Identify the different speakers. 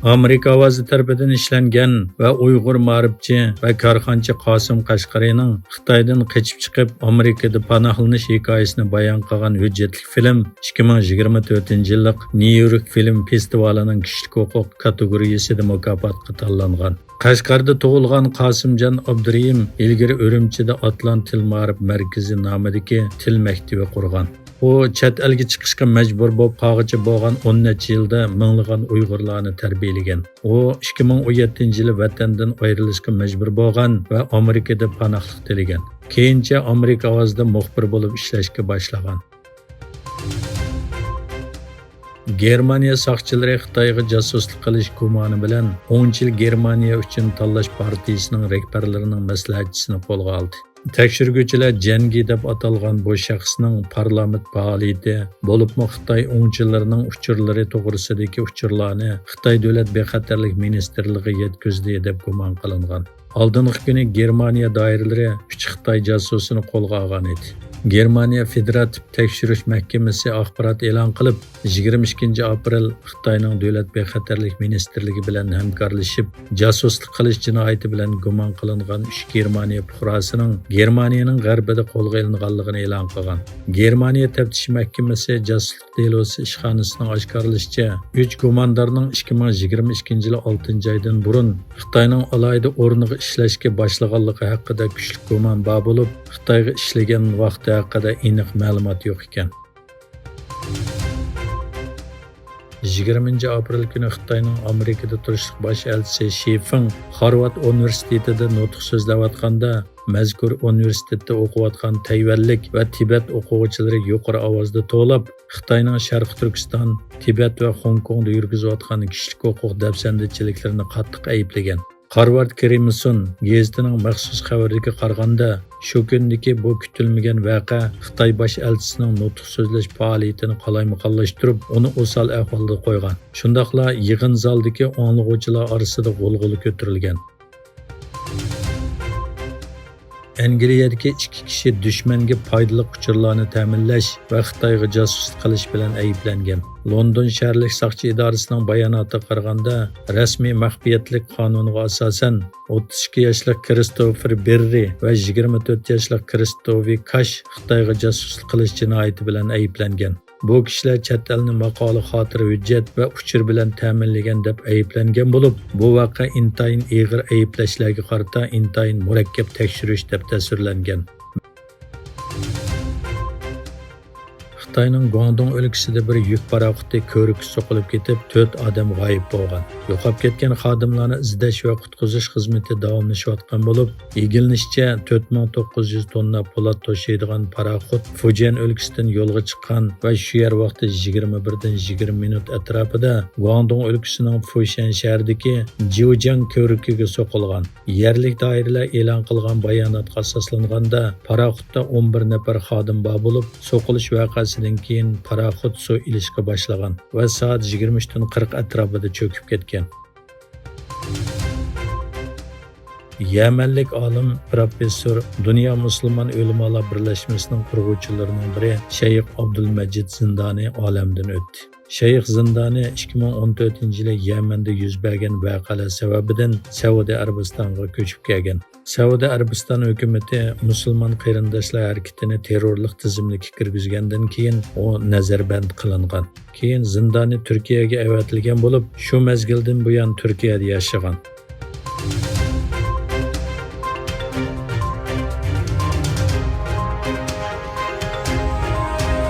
Speaker 1: Amerika ovozi tarafidan ishlangan va Uyg'ur ma'rifchi va korxonchi Qosim Qashqariyning Xitoydan qochib chiqib Amerikada panohlanish hikoyasini bayon qilgan hujjatli film 2024-yillik New York Film Festivalining kishilik huquq kategoriyasida mukofotga tanlangan. Qashqarda tug'ilgan Qosimjon Abdurayim ilgari Urumchida Atlant til ma'rif markazi nomidagi til maktabi qurgan. U chet elga chiqishga majbur bo'lib qolg'icha bo'lgan 10 necha yilda minglagan Uyg'urlarni tarbiyalagan. U 2017-yili vatandan ayrilishga majbur bo'lgan va Amerikada panohlik tilagan. Keyincha Amerika ovozida muxbir bo'lib ishlashga boshlagan. Germaniya soqchilari Xitoyga jasuslik qilish gumoni bilan 10 yil Germaniya uchun tanlash partiyasining rahbarlarining maslahatchisini qo'lga oldi. Tekshiruvchilar jangi deb atalgan bu shaxsning parlament faoliyati bo'libmi Xitoy o'ngchilarining uchurlari to'g'risidagi uchurlarni Xitoy davlat bexatarlik ministrligi yetkazdi deb gumon qilingan. Oldingi kuni Germaniya doiralari 3 Xitoy jasusini qo'lga olgan edi. Germaniya Federativ tekshirish mahkamasi axborot e'lon qilib, 22 aprel Xitoyning davlat bexatarlik ministrligi bilan hamkorlashib, jasuslik qilish jinoyati bilan gumon qilingan 3 Germaniya fuqarosining Germaniyaning g'arbida qo'lga olinganligini e'lon qilgan. Germaniya taftish mahkamasi jasuslik delosi ishxonasining oshkorlashicha, 3 gumondorning 2022-yil 6-oydan burun Xitoyning alohida o'rniga ishlashga boshlaganligi haqida kuchli gumon bor bo'lib, Xitoyga ishlagan vaqti haqida aniq ma'lumot yo'q ekan. 20 aprel kuni Xitoyning Amerikada turishlik bosh elchisi Shifeng Harvard universitetida nutq so'zlayotganda mazkur universitetda o'qiyotgan Tayvanlik va Tibet o'quvchilari yuqori ovozda to'lab, Xitoyning Sharq Turkiston, Tibet va Hong Kongda yurgizayotgan kishilik huquq dafsandichiliklarni qattiq ayblagan. Harvard Crimson gazetining maxsus xabariga qaraganda, shu kundagi bu kutilmagan voqea Xitoy bosh elchisining nutq so'zlash faoliyatini qalaymaqonlashtirib, uni o'sal ahvolga qo'ygan. Shundaqla yig'in zaldagi o'ng'uvchilar orasida g'ulg'ula ko'tarilgan. Angliyadagi 2 kishi dushmanga foydali uchurlarni ta'minlash va Xitoyga jasuslik qilish bilan ayblangan. London shaharlik soqchi idorasining bayonotiga qaraganda, rasmiy maxfiyatlik qonuniga asosan 32 yoshli Christopher Berry va 24 yoshli Christopher Kash Xitoyga jasuslik qilish jinoyati bilan ayblangan. Bu kishilar chet elni maqola xotira hujjat va uchur bilan ta'minlagan deb ayblangan bo'lib, bu voqea intayin og'ir ayblashlarga qarata intayin murakkab tekshirish deb tasvirlangan. Xitoyning Guangdong o'lkasida bir yuk paraxoti ko'rikka so'qilib ketib, 4 odam g'oyib bo'lgan. Yo'qolib ketgan xodimlarni izlash va qutqizish xizmati davomlashayotgan bo'lib, egilnishicha 4900 tonna po'lat to'shiydigan paraxot Fujian o'lkasidan yo'lga chiqqan va shu yer vaqti 21:20 minut atrofida Guangdong o'lkasining Fushan shahridagi Jiujiang ko'rikiga so'qilgan. Yerlik doiralar e'lon qilgan bayonotga asoslanganda, paraxotda 11 nafar xodim bor bo'lib, so'qilish voqeasi keyin paraxot suv ilishga boshlagan va soat 23:40 atrofida cho'kib ketgan. Yamanlik olim professor Dunyo musulmon ulamolar birlashmasining quruvchilarining biri Shayx Abdulmajid Zindoniy olamdan o'tdi. Shayx Zindoniy 2014-yili Yamanda yuz bergan voqealar sababidan Saudiya Arabistoniga ko'chib kelgan. Saudiya Arabiston hukumati musulmon qarindoshlar harakatini terrorlik tizimligiga kirgizgandan keyin u nazarband qilingan. Keyin Zindoniy Turkiyaga avatilgan bo'lib, shu mezgildan buyon Turkiyada yashagan.